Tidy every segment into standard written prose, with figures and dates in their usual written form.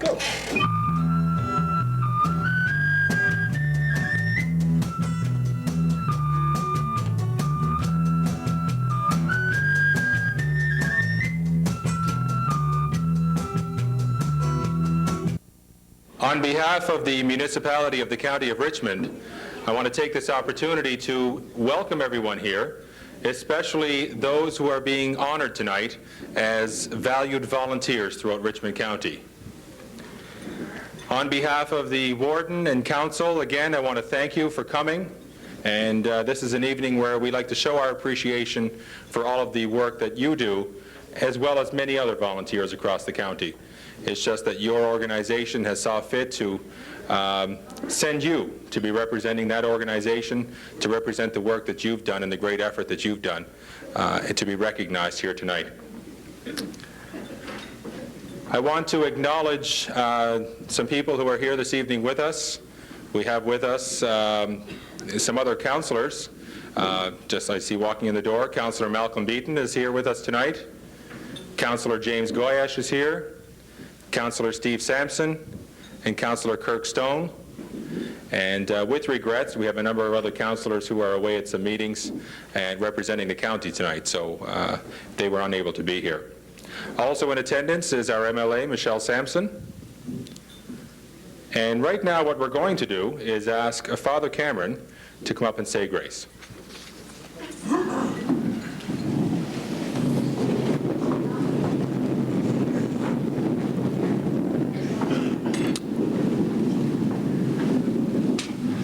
Go. On behalf of the municipality of the County of Richmond, I want to take this opportunity to welcome everyone here, especially those who are being honored tonight as valued volunteers throughout Richmond County. On behalf of the warden and council, again, I want to thank you for coming. And this is an evening where we like to show our appreciation for all of the work that you do, as well as many other volunteers across the county. It's just that your organization has saw fit to send you to be representing that organization, to represent the work that you've done and the great effort that you've done, and to be recognized here tonight. I want to acknowledge some people who are here this evening with us. We have with us some other councillors. Just I see walking in the door, Councillor Malcolm Beaton is here with us tonight. Councillor James Goyash is here. Councillor Steve Sampson and Councillor Kirk Stone. And with regrets, we have a number of other councillors who are away at some meetings and representing the county tonight, so they were unable to be here. Also in attendance is our MLA, Michelle Sampson. And right now what we're going to do is ask Father Cameron to come up and say grace.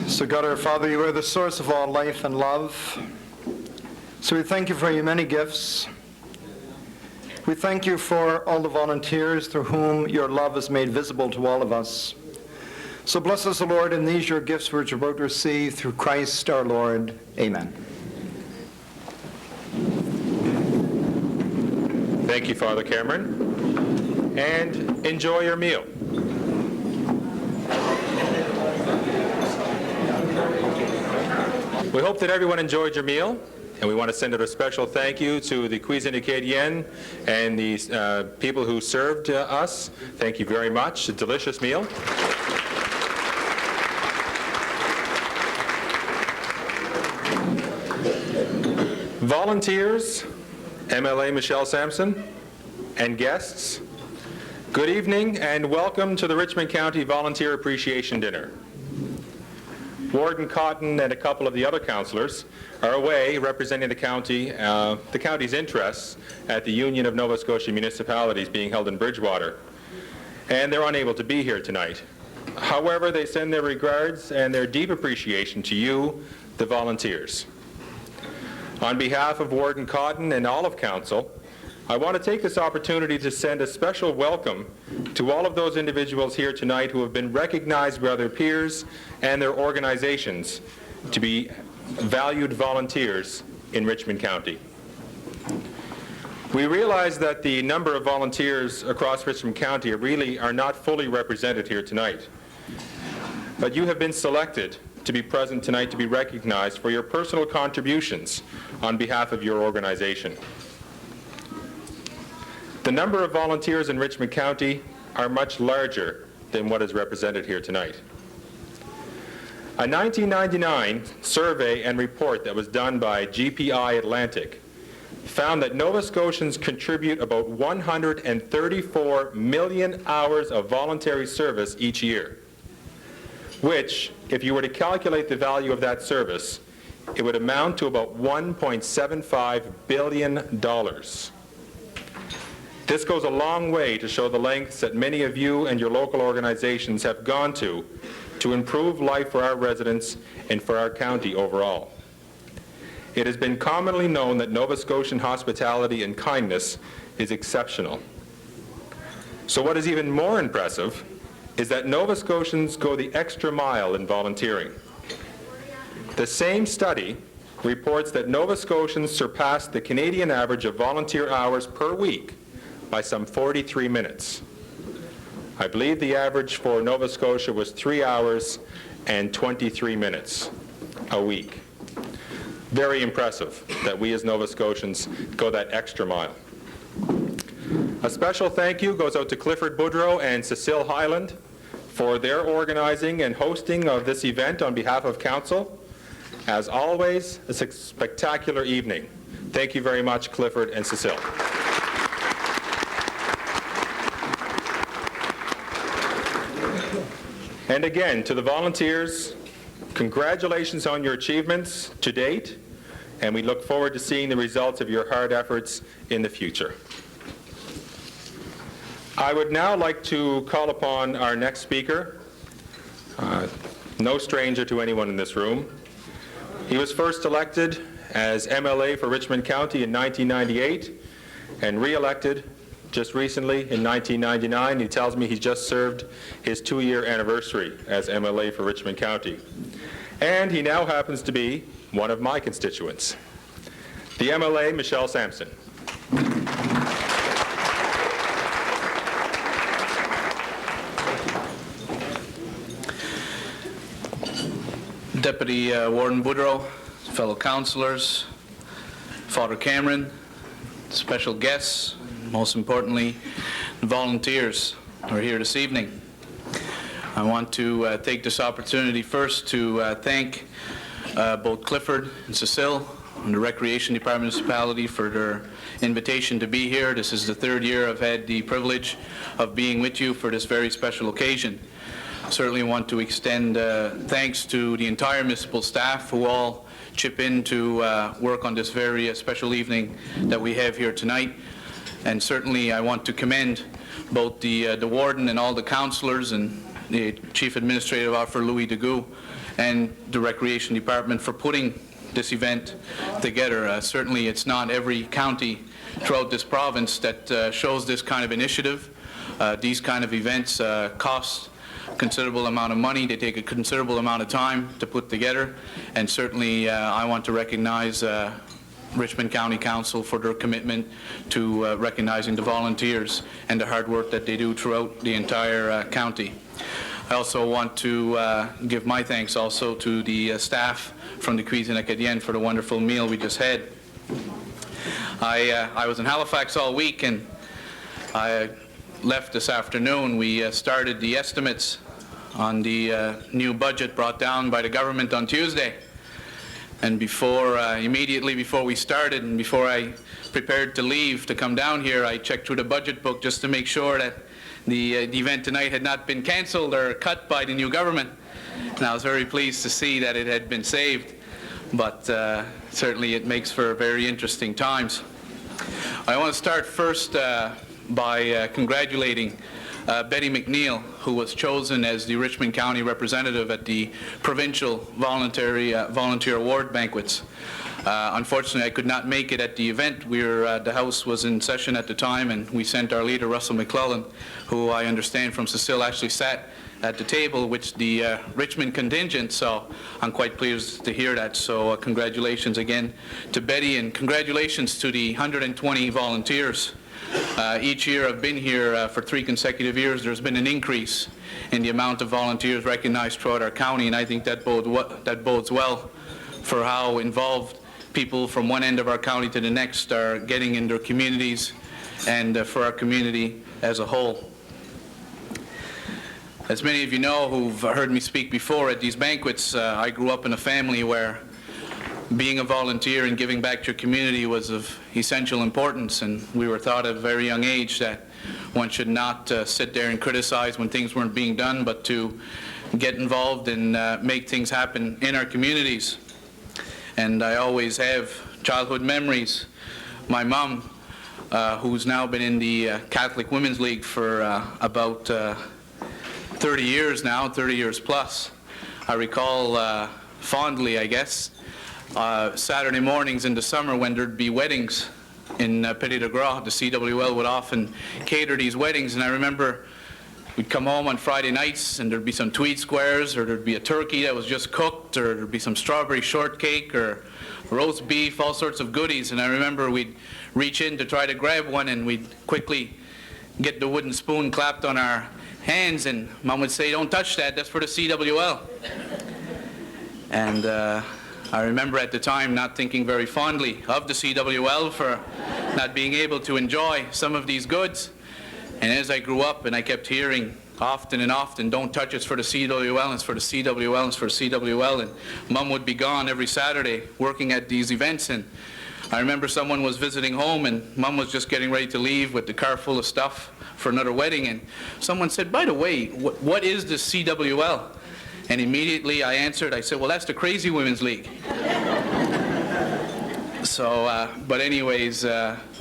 So God our Father, you are the source of all life and love. So we thank you for your many gifts. We thank you for all the volunteers through whom your love is made visible to all of us. So bless us, O Lord, in these your gifts which we're about to receive through Christ our Lord. Amen. Thank you, Father Cameron. And enjoy your meal. We hope that everyone enjoyed your meal, and we want to send out a special thank you to the Cuisine Acadienne and the people who served us. Thank you very much. A delicious meal. Volunteers, MLA Michelle Sampson, and guests, good evening and welcome to the Richmond County Volunteer Appreciation Dinner. Warden Cotton and a couple of the other councillors are away representing the county's interests at the Union of Nova Scotia Municipalities being held in Bridgewater, and they're unable to be here tonight. However, they send their regards and their deep appreciation to you, the volunteers. On behalf of Warden Cotton and all of Council, I want to take this opportunity to send a special welcome to all of those individuals here tonight who have been recognized by their peers and their organizations to be valued volunteers in Richmond County. We realize that the number of volunteers across Richmond County really are not fully represented here tonight. But you have been selected to be present tonight to be recognized for your personal contributions on behalf of your organization. The number of volunteers in Richmond County are much larger than what is represented here tonight. A 1999 survey and report that was done by GPI Atlantic found that Nova Scotians contribute about 134 million hours of voluntary service each year, which, if you were to calculate the value of that service, it would amount to about $1.75 billion. This goes a long way to show the lengths that many of you and your local organizations have gone to improve life for our residents and for our county overall. It has been commonly known that Nova Scotian hospitality and kindness is exceptional. So what is even more impressive is that Nova Scotians go the extra mile in volunteering. The same study reports that Nova Scotians surpassed the Canadian average of volunteer hours per week by some 43 minutes. I believe the average for Nova Scotia was 3 hours and 23 minutes a week. Very impressive that we as Nova Scotians go that extra mile. A special thank you goes out to Clifford Boudreau and Cecile Highland for their organizing and hosting of this event on behalf of Council. As always, a spectacular evening. Thank you very much, Clifford and Cecile. And again, to the volunteers, congratulations on your achievements to date, and we look forward to seeing the results of your hard efforts in the future. I would now like to call upon our next speaker, no stranger to anyone in this room. He was first elected as MLA for Richmond County in 1998 and re-elected just recently in 1999. He tells me he's just served his 2-year anniversary as MLA for Richmond County. And he now happens to be one of my constituents, the MLA, Michelle Sampson. Deputy Warden Boudreau, fellow councillors, Father Cameron, special guests, most importantly, the volunteers who are here this evening. I want to take this opportunity first to thank both Clifford and Cecile and the Recreation Department municipality for their invitation to be here. This is the 3rd year I've had the privilege of being with you for this very special occasion. I certainly want to extend thanks to the entire municipal staff who all chip in to work on this very special evening that we have here tonight. And certainly I want to commend both the warden and all the councillors and the Chief Administrative Officer Louis Degout and the Recreation Department for putting this event together. Certainly it's not every county throughout this province that shows this kind of initiative. These kind of events cost a considerable amount of money. They take a considerable amount of time to put together, and certainly I want to recognize Richmond County Council for their commitment to recognizing the volunteers and the hard work that they do throughout the entire county. I also want to give my thanks also to the staff from the Cuisine Acadienne for the wonderful meal we just had. I was in Halifax all week, and I left this afternoon. We started the estimates on the new budget brought down by the government on Tuesday. And immediately before we started and before I prepared to leave to come down here, I checked through the budget book just to make sure that the event tonight had not been canceled or cut by the new government. And I was very pleased to see that it had been saved, but certainly it makes for very interesting times. I want to start first by congratulating Betty McNeil, who was chosen as the Richmond County representative at the provincial volunteer award banquets. Unfortunately, I could not make it at the event. The House was in session at the time, and we sent our leader, Russell McClellan, who I understand from Cecile actually sat at the table with the Richmond contingent, so I'm quite pleased to hear that. So congratulations again to Betty, and congratulations to the 120 volunteers. Each year I've been here for 3 consecutive years, there's been an increase in the amount of volunteers recognized throughout our county, and I think that bodes well for how involved people from one end of our county to the next are getting in their communities and for our community as a whole. As many of you know who've heard me speak before at these banquets, I grew up in a family where being a volunteer and giving back to your community was of essential importance, and we were taught at a very young age that one should not sit there and criticize when things weren't being done, but to get involved and make things happen in our communities. And I always have childhood memories. My mom, who's now been in the Catholic Women's League for about 30 years now, 30 years plus, I recall fondly, I guess, Saturday mornings in the summer when there'd be weddings in Petit de Gras. The CWL would often cater these weddings, and I remember we'd come home on Friday nights and there'd be some tweed squares, or there'd be a turkey that was just cooked, or there'd be some strawberry shortcake or roast beef, all sorts of goodies. And I remember we'd reach in to try to grab one, and we'd quickly get the wooden spoon clapped on our hands, and Mom would say, "Don't touch that, that's for the CWL." And I remember at the time not thinking very fondly of the CWL for not being able to enjoy some of these goods. And as I grew up and I kept hearing often and often, don't touch it's for the CWL, it's for the CWL, it's for the CWL, and Mom would be gone every Saturday working at these events. And I remember someone was visiting home and Mom was just getting ready to leave with the car full of stuff for another wedding, and someone said, by the way, what is the CWL? And immediately I answered, I said, well, that's the Crazy Women's League. So, but anyways,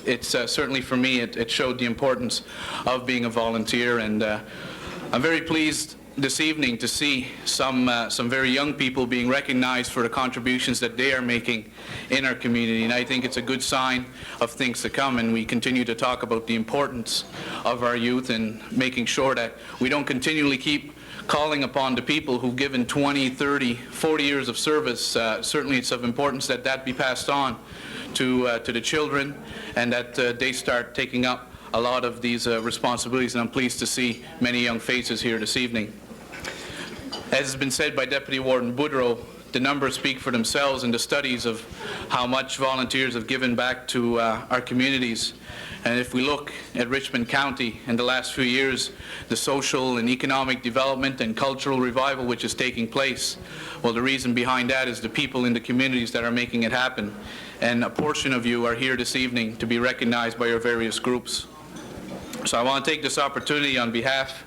it's certainly for me, it showed the importance of being a volunteer, and I'm very pleased this evening to see some very young people being recognized for the contributions that they are making in our community, and I think it's a good sign of things to come, and we continue to talk about the importance of our youth and making sure that we don't continually keep calling upon the people who've given 20, 30, 40 years of service. Certainly it's of importance that that be passed on to the children, and that they start taking up a lot of these responsibilities, and I'm pleased to see many young faces here this evening. As has been said by Deputy Warden Boudreau, the numbers speak for themselves in the studies of how much volunteers have given back to our communities. And if we look at Richmond County in the last few years, the social and economic development and cultural revival which is taking place, well, the reason behind that is the people in the communities that are making it happen. And a portion of you are here this evening to be recognized by your various groups. So I want to take this opportunity on behalf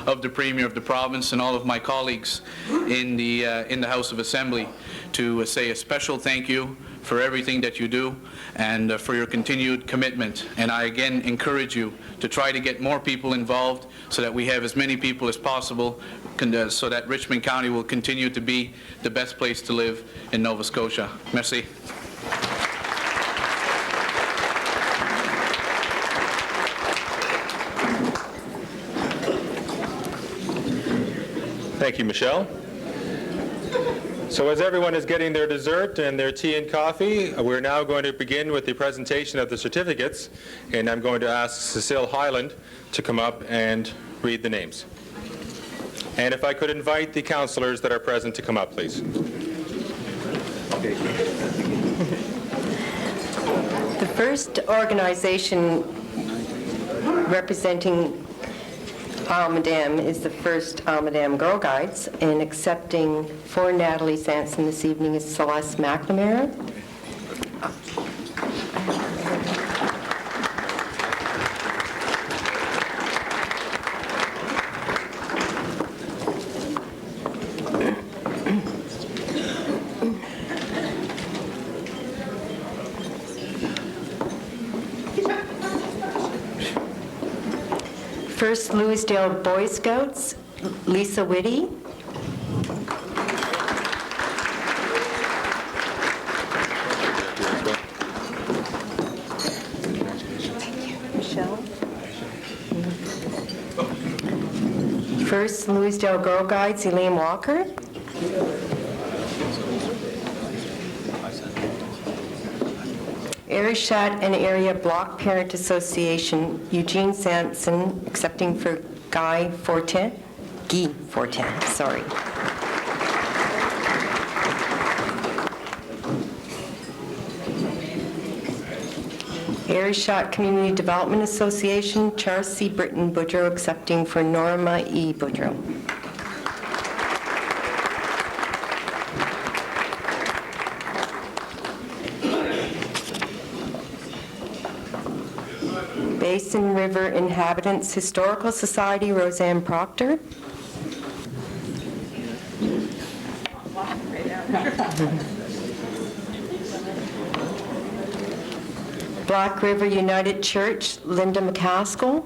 of the Premier of the province and all of my colleagues in the House of Assembly to say a special thank you for everything that you do and for your continued commitment. And I again encourage you to try to get more people involved so that we have as many people as possible, so that Richmond County will continue to be the best place to live in Nova Scotia. Merci. Thank you, Michelle. So as everyone is getting their dessert and their tea and coffee, we're now going to begin with the presentation of the certificates, and I'm going to ask Cecile Highland to come up and read the names. And if I could invite the councillors that are present to come up, please. The first organization representing Almadam is the first Almadam Girl Guides, and accepting for Natalie Sampson this evening is Celeste McNamara. First Louisdale Boy Scouts, Lisa Whitty. Michelle. First Louisdale Girl Guides, Elaine Walker. Arishat and Area Block Parent Association, Eugene Sampson, accepting for Guy Fortin, sorry. Arishat Community Development Association, Charles C. Britton Boudreau, accepting for Norma E. Boudreau. Basin River Inhabitants Historical Society, Roseanne Proctor. Black River United Church, Linda McCaskill.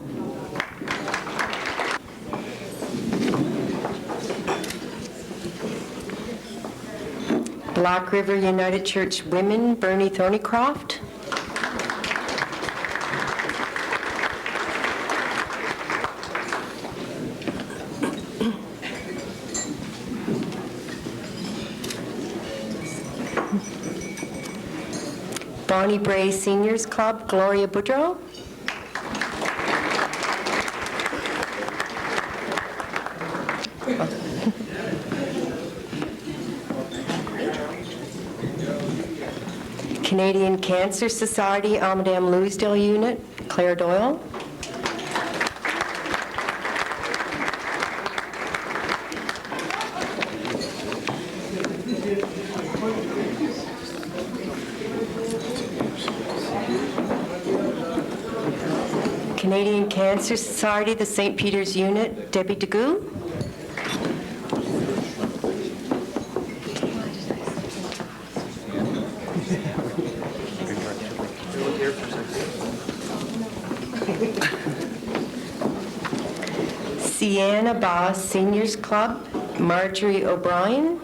Black River United Church Women, Bernie Thornycroft. Bonnie Bray Seniors Club, Gloria Boudreau. Canadian Cancer Society, Almadam Louisdale Unit, Claire Doyle. Canadian Cancer Society, the St. Peter's Unit, Debbie DeGoo. Sienna Bass Seniors Club, Marjorie O'Brien.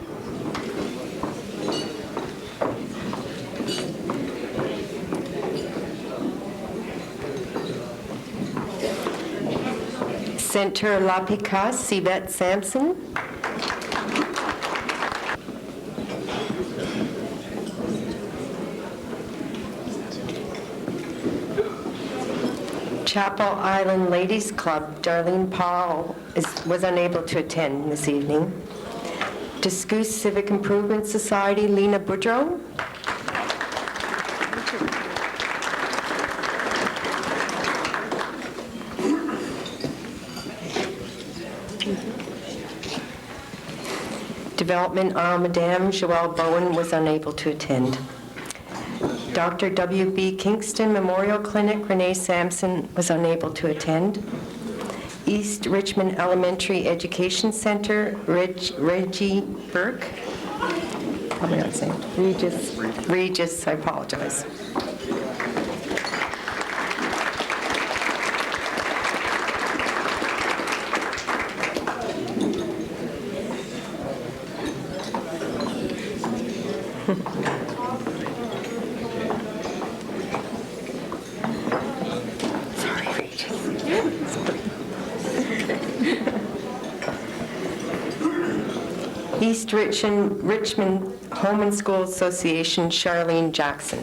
Centre La Picasse, Yvette Sampson. Chapel Island Ladies Club, Darlene Paul was unable to attend this evening. Discoos Civic Improvement Society, Lena Boudreau. Development Madame Joelle Bowen was unable to attend. Dr. W.B. Kingston Memorial Clinic, Renee Sampson was unable to attend. East Richmond Elementary Education Center, Reggie Burke. Probably not saying. Regis, I apologize. East Richmond Home and School Association, Charlene Jackson.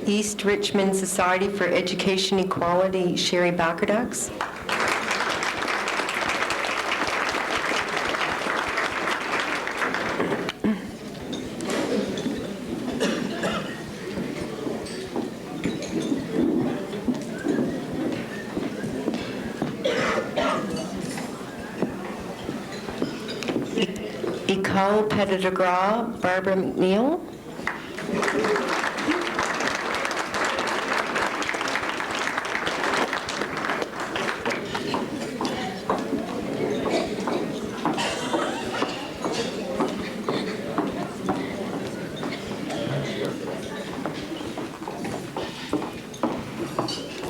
East Richmond Society for Education Equality, Sherry Backerdax. École Pédagogique, Barbara McNeil.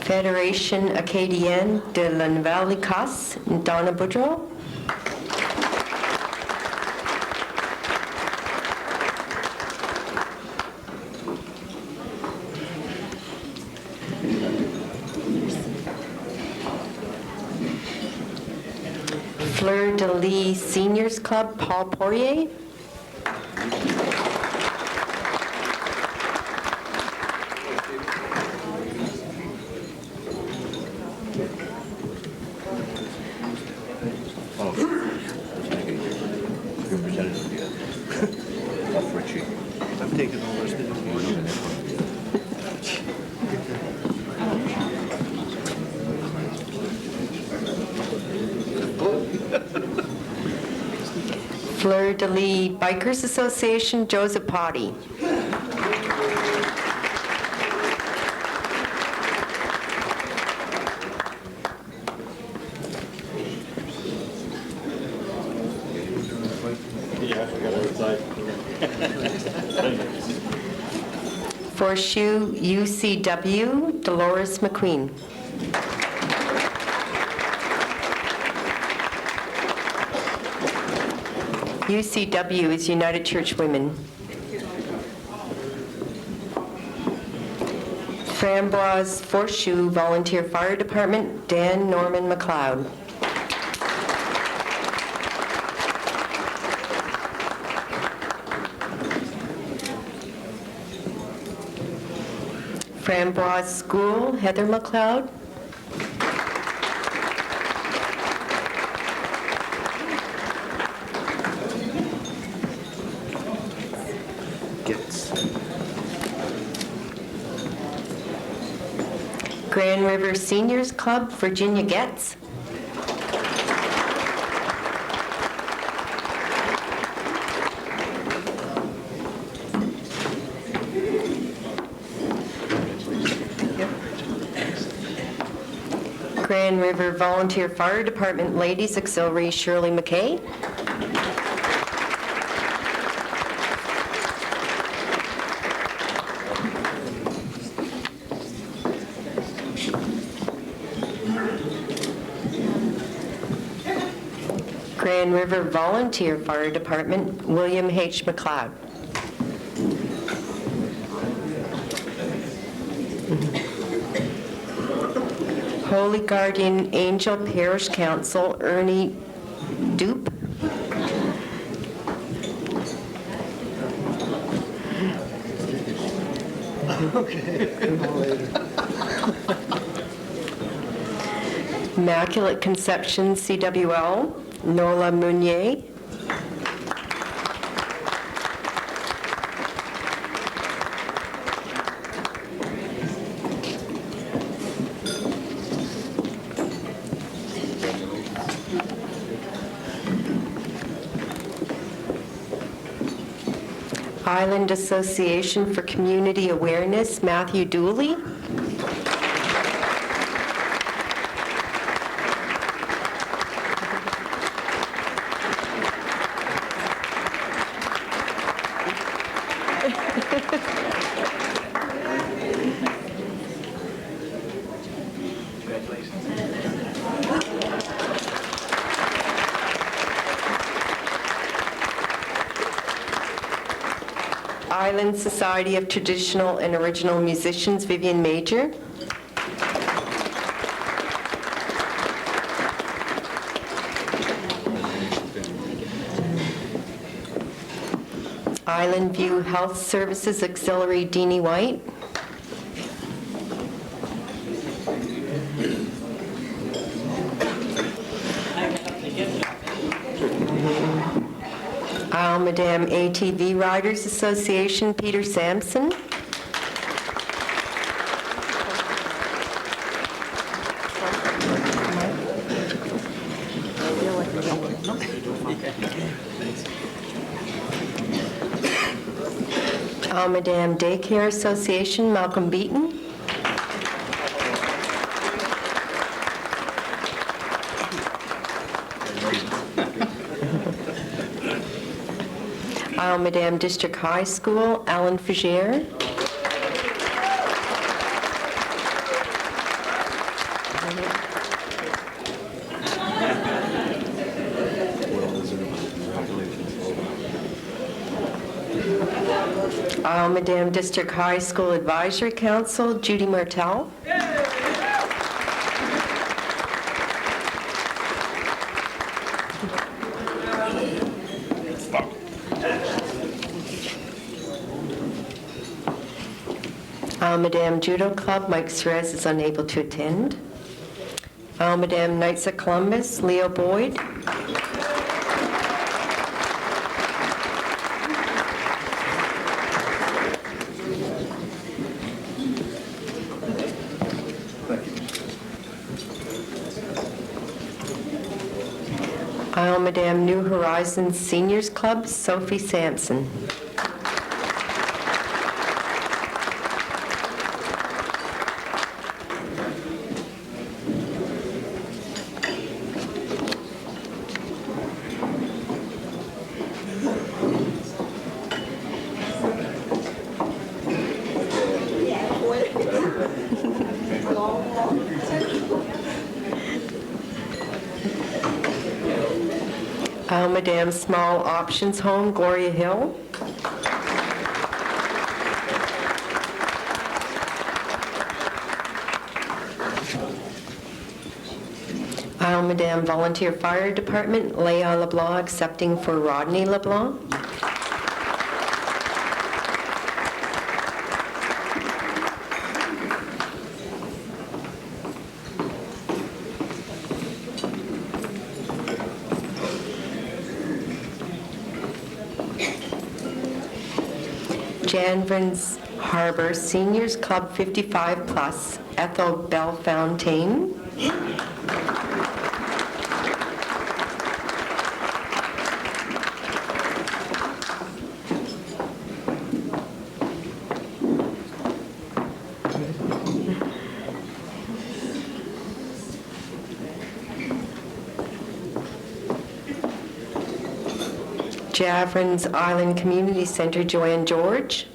Fédération Acadienne de la Nouvelle-Écosse, Donna Boudreau. Fleur de Lis Seniors Club, Paul Poirier. I'm taking all this. Fleur de Lis Bikers Association, Joseph Potty. For Shoe UCW, Dolores McQueen. UCW is United Church Women. Framboise Forshoe Volunteer Fire Department, Dan Norman McLeod. Framboise School, Heather McLeod. Gets. Grand River Seniors Club, Virginia Getz. Grand River Volunteer Fire Department Ladies Auxiliary, Shirley McKay. Grand River Volunteer Fire Department, William H. McLeod. Holy Guardian Angel Parish Council, Ernie Dupe. Immaculate Conception CWL, Nola Meunier. Island Association for Community Awareness, Matthew Dooley. Island Society of Traditional and Original Musicians, Vivian Major. Island View Health Services Auxiliary, Deanie White. Isle Madame ATV Riders Association, Peter Sampson. Isle Madame Daycare Association, Malcolm Beaton. Isle Madame District High School, Alan Fugere. Isle Madame District High School Advisory Council, Judy Martel. Isle Madame Judo Club, Mike Cerez is unable to attend. Isle Madame Knights of Columbus, Leo Boyd. Isle Madame New Horizons Seniors Club, Sophie Sampson. Isle Madame Small Options Home, Gloria Hill. Isle Madame Volunteer Fire Department, Leah LeBlanc accepting for Rodney LeBlanc. Janvins Harbor Seniors Club 55 Plus, Ethel Bellefontaine. Javrins Island Community Center, Joanne George.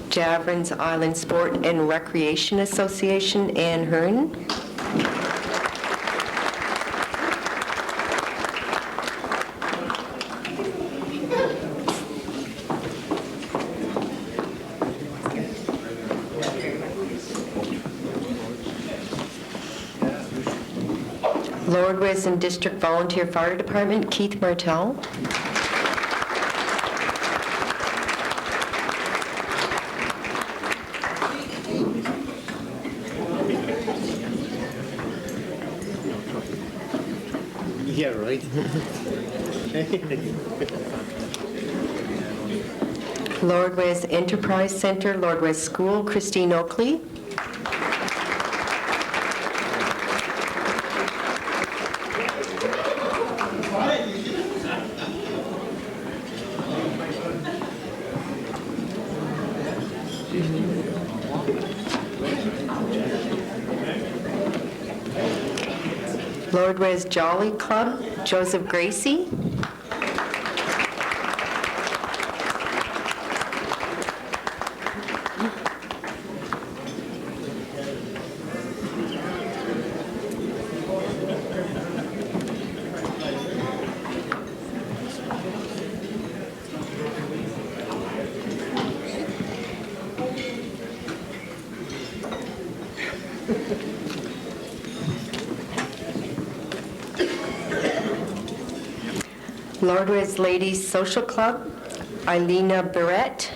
Javrins Island Sport and Recreation Association, Ann Hearn. Lordwes and District Volunteer Fire Department, Keith Martell. Yeah, right. Lordwes Enterprise Center, Lordwes School, Christine Oakley. Lordwes Jolly Club, Joseph Gracie. Lordwes Ladies Social Club, Eileena Barrett.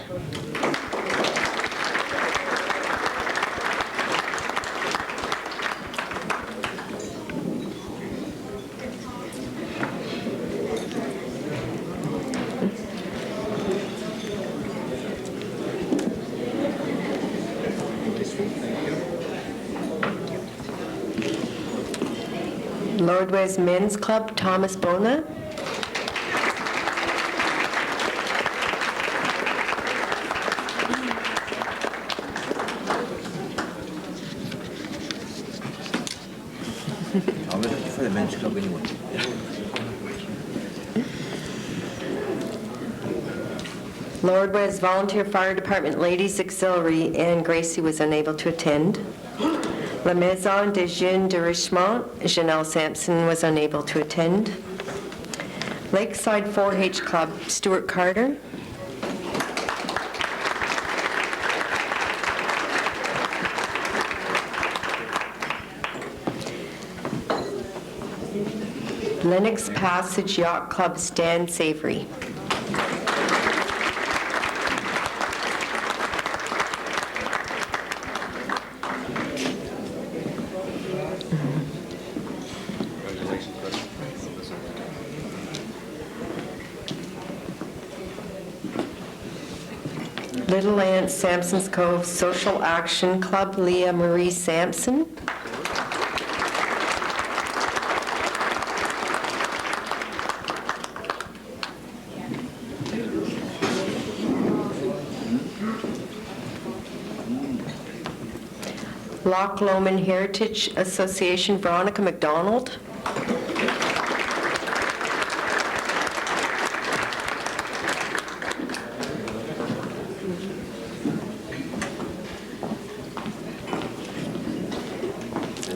Lordwes Men's Club, Thomas Bona. I'm looking for the men's club anyway. Lordwes Volunteer Fire Department Ladies Auxiliary, Anne Gracie was unable to attend. La Maison des Jeunes de Richmond, Janelle Sampson was unable to attend. Lakeside 4-H Club, Stuart Carter. Lennox Passage Yacht Club, Stan Savory. Little Ant Sampson's Cove Social Action Club, Leah Marie Sampson. Loch Lomond Heritage Association, Veronica McDonald.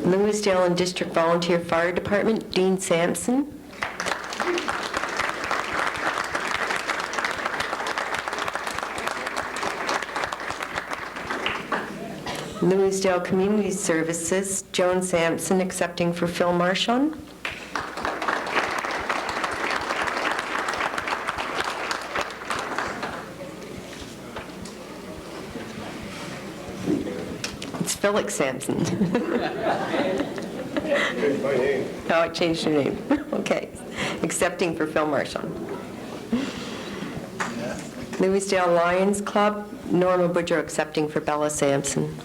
Lewisdale and District Volunteer Fire Department, Dean Sampson. Lewisdale Community Services, Joan Sampson accepting for Phil Marchand. Philip Sampson. Oh, I changed your name. Okay. Accepting for Phil Marshall. Louisdale Lions Club, Norma Boudreau accepting for Bella Sampson.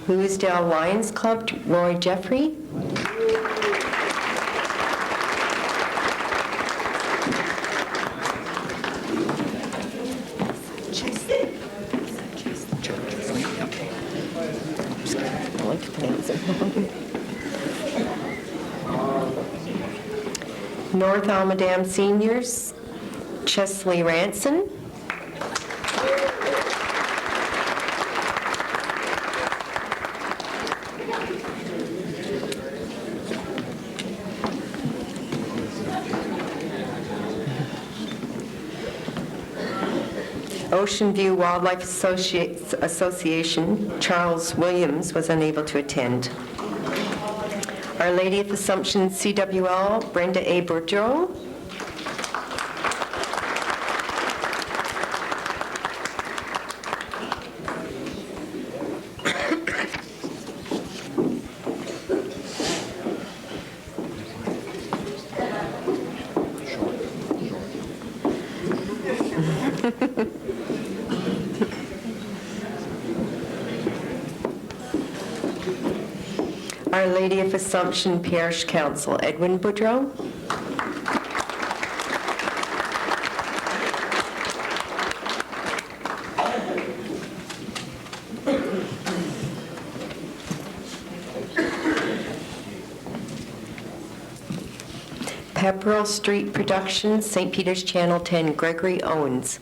Louisdale Lions Club, Roy Jeffrey. North Almadam Seniors, Chesley Ranson. Ocean View Wildlife Association, Charles Williams was unable to attend. Our Lady of Assumption CWL, Brenda A. Boudreau. Our Lady of Assumption Parish Council, Edwin Boudreau. Pepperell Street Productions, St. Peter's Channel 10, Gregory Owens.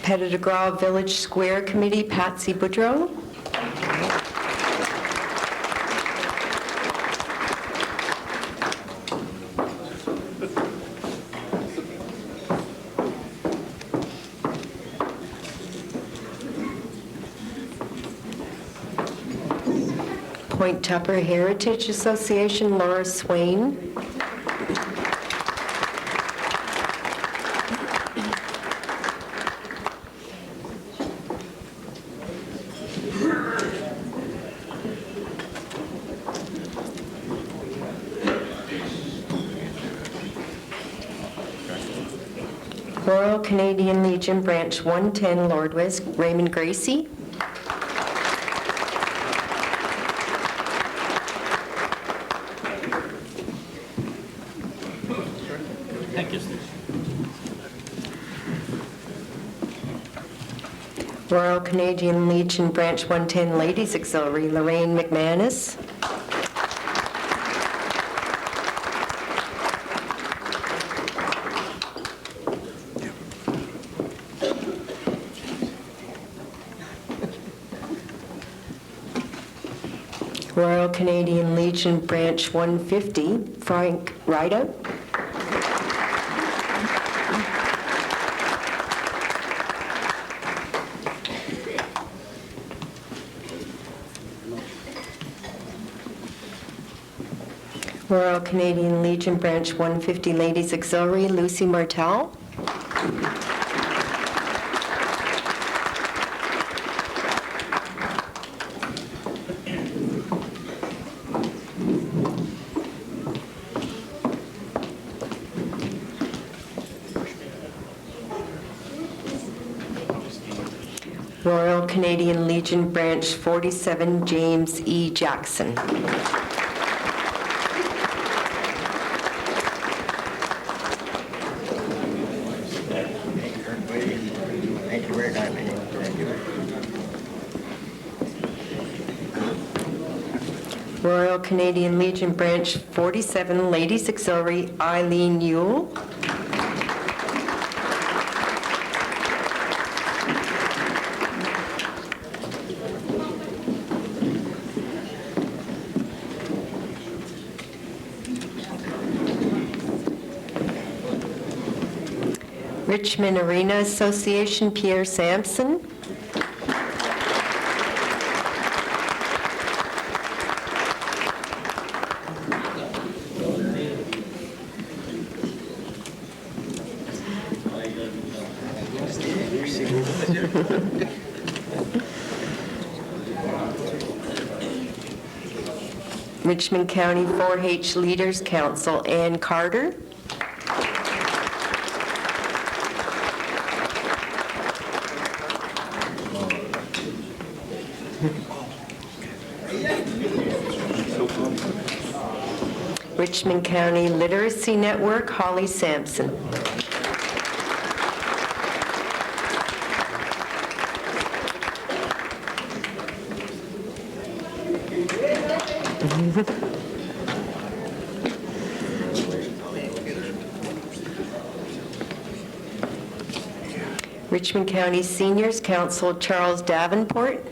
Petit de Gras Village Square Committee, Patsy Boudreau. Point Tupper Heritage Association, Laura Swain. Royal Canadian Legion Branch 110, Lordwest, Raymond Gracie. Thank you. Royal Canadian Legion Branch 110, Ladies Auxiliary, Lorraine McManus. Royal Canadian Legion Branch 150, Frank Ryda. Royal Canadian Legion Branch 150, Ladies Auxiliary, Lucy Martel. Royal Canadian Legion Branch 47, James E. Jackson. Thank you very kindly. Thank you. Royal Canadian Legion Branch 47, Ladies Auxiliary, Eileen Yule. Richmond Arena Association, Pierre Sampson. Richmond County 4-H Leaders Council, Ann Carter. Richmond County Literacy Network, Holly Sampson. Richmond County Seniors Council, Charles Davenport.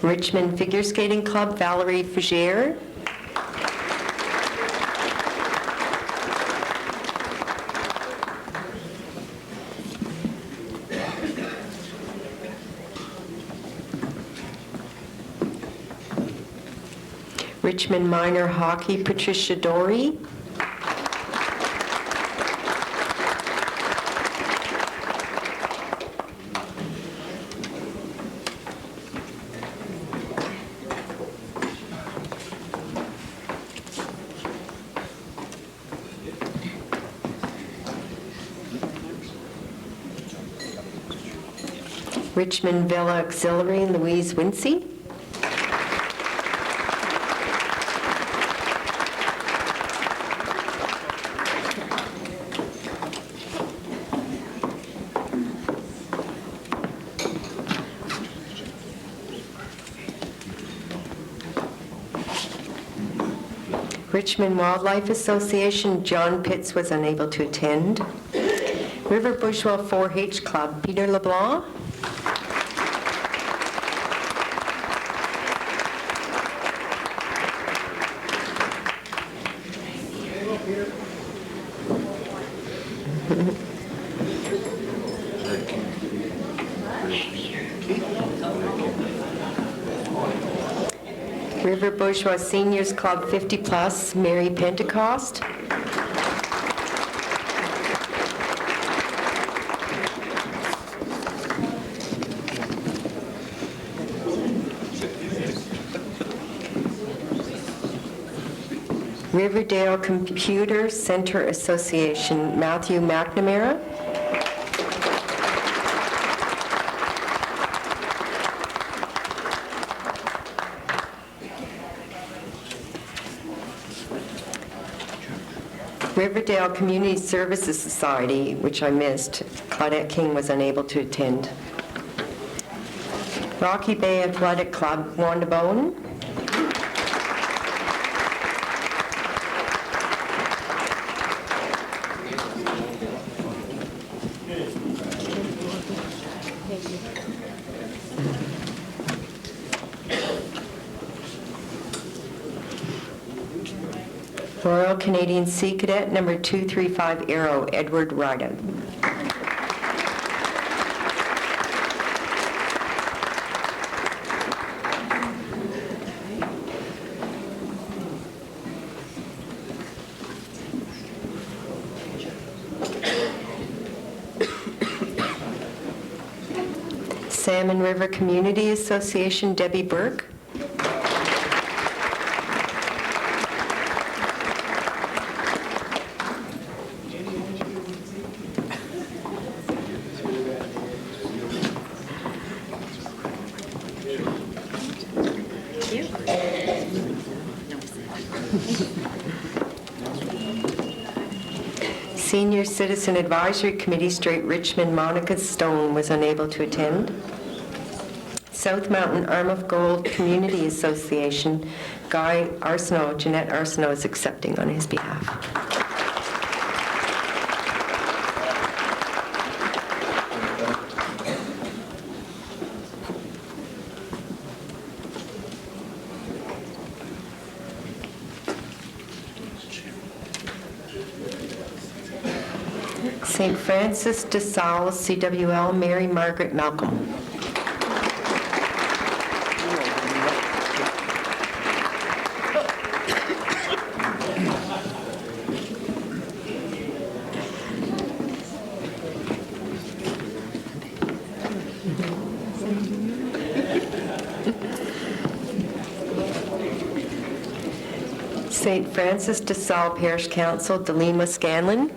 Richmond Figure Skating Club, Valerie Fougere. Richmond Minor Hockey, Patricia Dory. Richmond Villa Auxiliary, Louise Wincey. Richmond Wildlife Association, John Pitts was unable to attend. River Bushwell 4-H Club, Peter LeBlanc. River Bourgeois Seniors Club 50 Plus, Mary Pentecost. Riverdale Computer Center Association, Matthew McNamara. Riverdale Community Services Society, which I missed, Claudette King was unable to attend. Rocky Bay Athletic Club, Wanda Bowen. Royal Canadian Sea Cadet, number 235 Arrow, Edward Ryder. Salmon River Community Association, Debbie Burke. Senior Citizen Advisory Committee, Straight Richmond, Monica Stone was unable to attend. South Mountain Arm of Gold Community Association, Guy Arsenault, Jeanette Arsenault is accepting on his behalf. St. Francis de Sales, CWL, Mary Margaret Malcolm. St. Francis de Sales Parish Council, Delima Scanlon.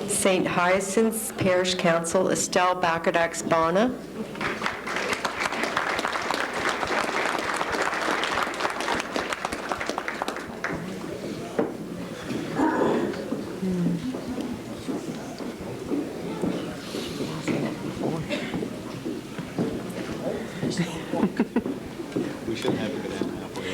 St. Hyacinth's Parish Council, Estelle Bachardax-Bana. We shouldn't have to go down halfway.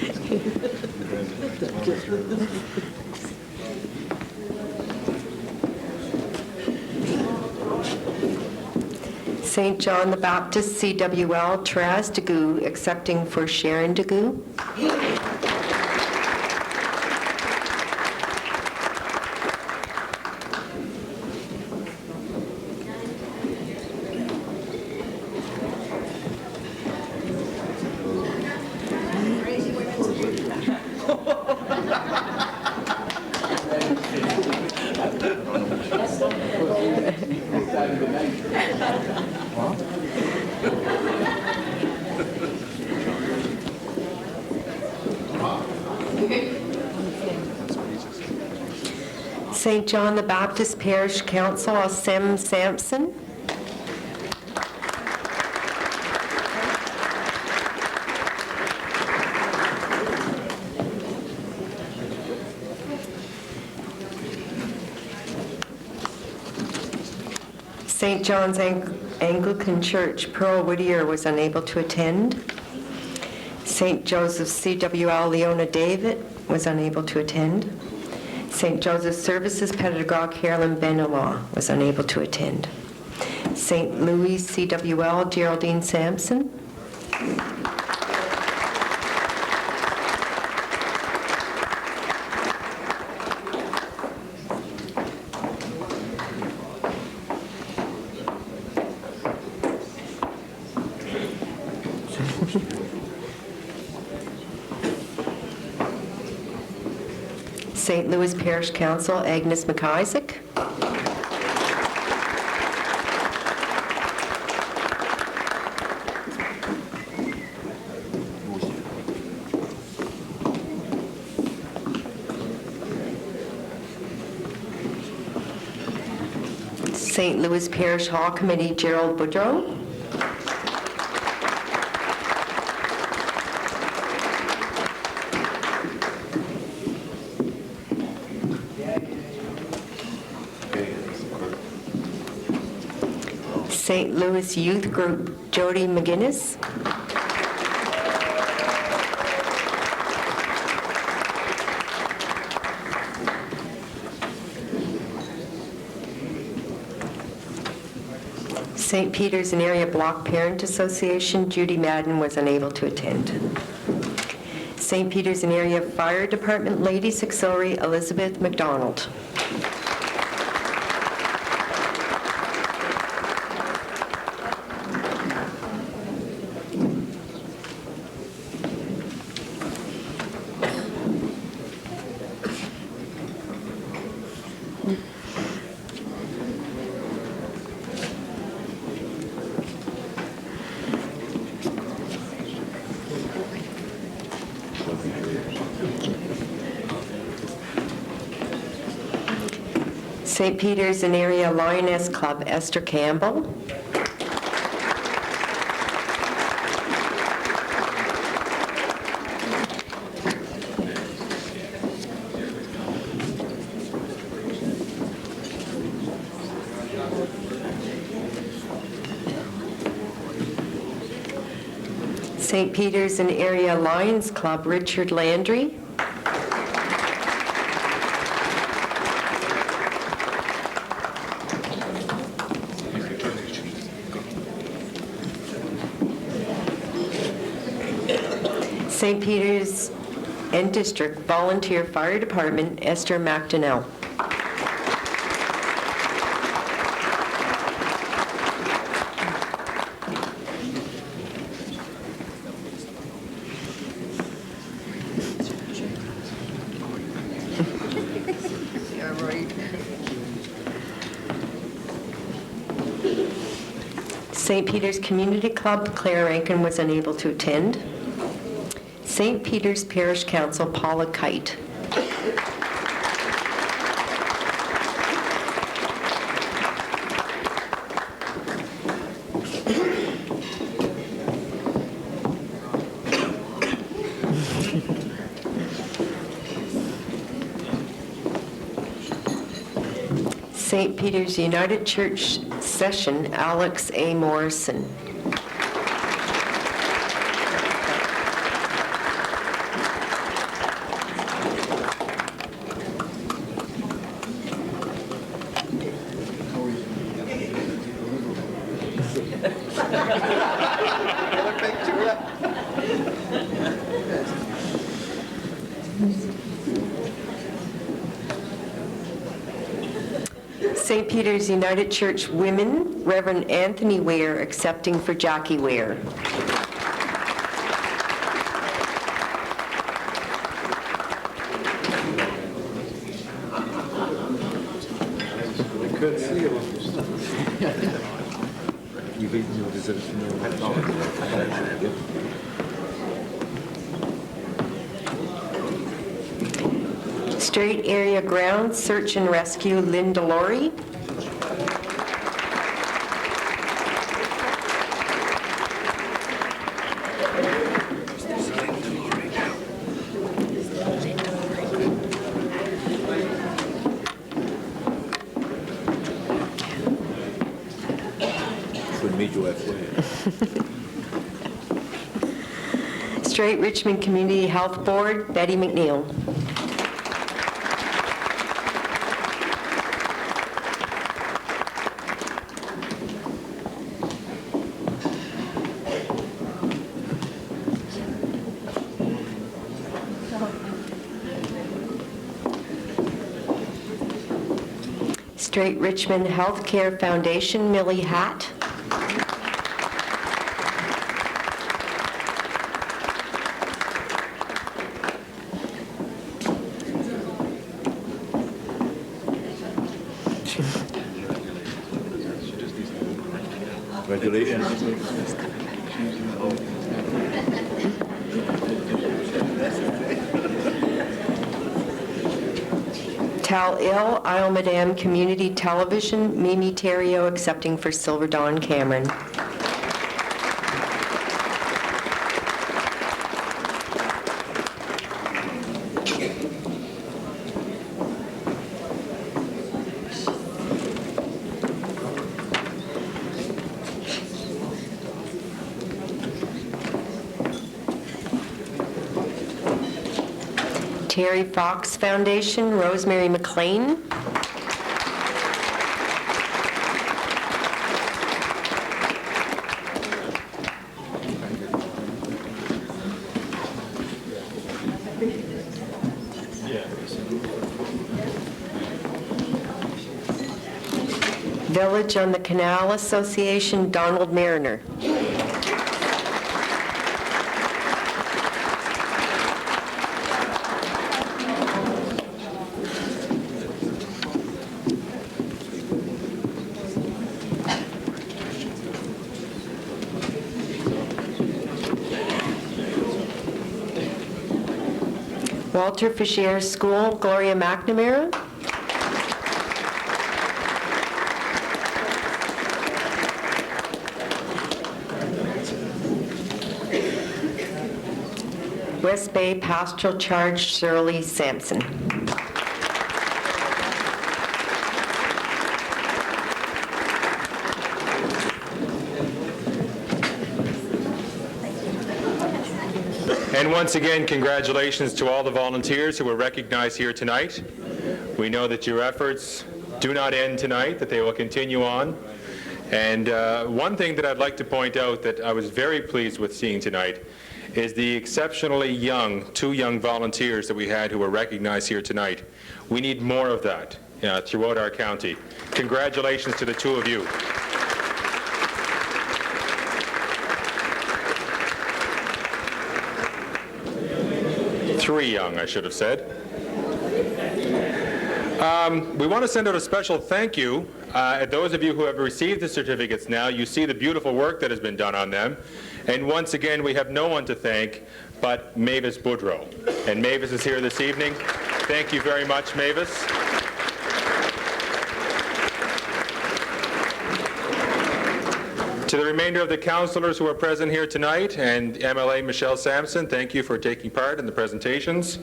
St. John the Baptist, CWL, Therese Degou, accepting for Sharon Degou. St. John the Baptist Parish Council, Asim Sampson. St. John's Anglican Church, Pearl Whittier was unable to attend. St. Joseph's CWL, Leona David was unable to attend. St. Joseph's Services Pedagogue, Carolyn Benoit was unable to attend. St. Louis CWL, Geraldine Sampson. St. Louis Parish Council, Agnes McIsaac. St. Louis Parish Hall Committee, Gerald Boudreau. St. Louis Youth Group, Jody McGinnis. St. Peter's and Area Block Parent Association, Judy Madden was unable to attend. St. Peter's and Area Fire Department Ladies Auxiliary, Elizabeth McDonald. St. Peter's and Area Lioness Club, Esther Campbell. St. Peter's and Area Lions Club, Richard Landry. St. Peter's and District Volunteer Fire Department, Esther McDonnell. St. Peter's Community Club, Claire Rankin was unable to attend. St. Peter's Parish Council, Paula Kite. St. Peter's United Church Session, Alex A. Morrison. St. Peter's United Church Women, Reverend Anthony Ware, accepting for Jackie Ware. Strait Area Ground Search and Rescue, Linda Laurie. Strait Richmond Community Health Board, Betty McNeil. Strait Richmond Healthcare Foundation, Millie Hatt. Congratulations. Tal Il, Isle Madame Community Television, Mimi Terrio, accepting for Silver Dawn Cameron. Terry Fox Foundation, Rosemary McLean. Village on the Canal Association, Donald Mariner. Walter Fisher School, Gloria McNamara. West Bay Pastoral Charge, Shirley Sampson. And once again, congratulations to all the volunteers who were recognized here tonight. We know that your efforts do not end tonight, that they will continue on. And one thing that I'd like to point out that I was very pleased with seeing tonight is the exceptionally young, 2 young volunteers that we had who were recognized here tonight. We need more of that throughout our county. Congratulations to the 2 of you. Three young, I should have said. We want to send out a special thank you. Those of you who have received the certificates now, you see the beautiful work that has been done on them. And once again, we have no one to thank but Mavis Boudreau. And Mavis is here this evening. Thank you very much, Mavis. To the remainder of the councillors who are present here tonight, and MLA Michelle Sampson, thank you for taking part in the presentations.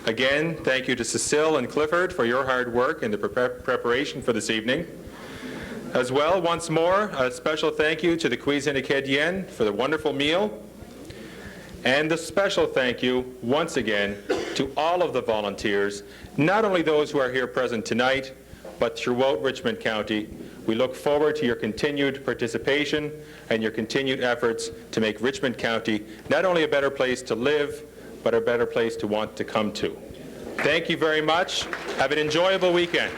Again, thank you to Cecile and Clifford for your hard work in the preparation for this evening. As well, once more, a special thank you to the Cuisine Acadienne for the wonderful meal. And a special thank you, once again, to all of the volunteers, not only those who are here present tonight, but throughout Richmond County. We look forward to your continued participation and your continued efforts to make Richmond County not only a better place to live, but a better place to want to come to. Thank you very much. Have an enjoyable weekend.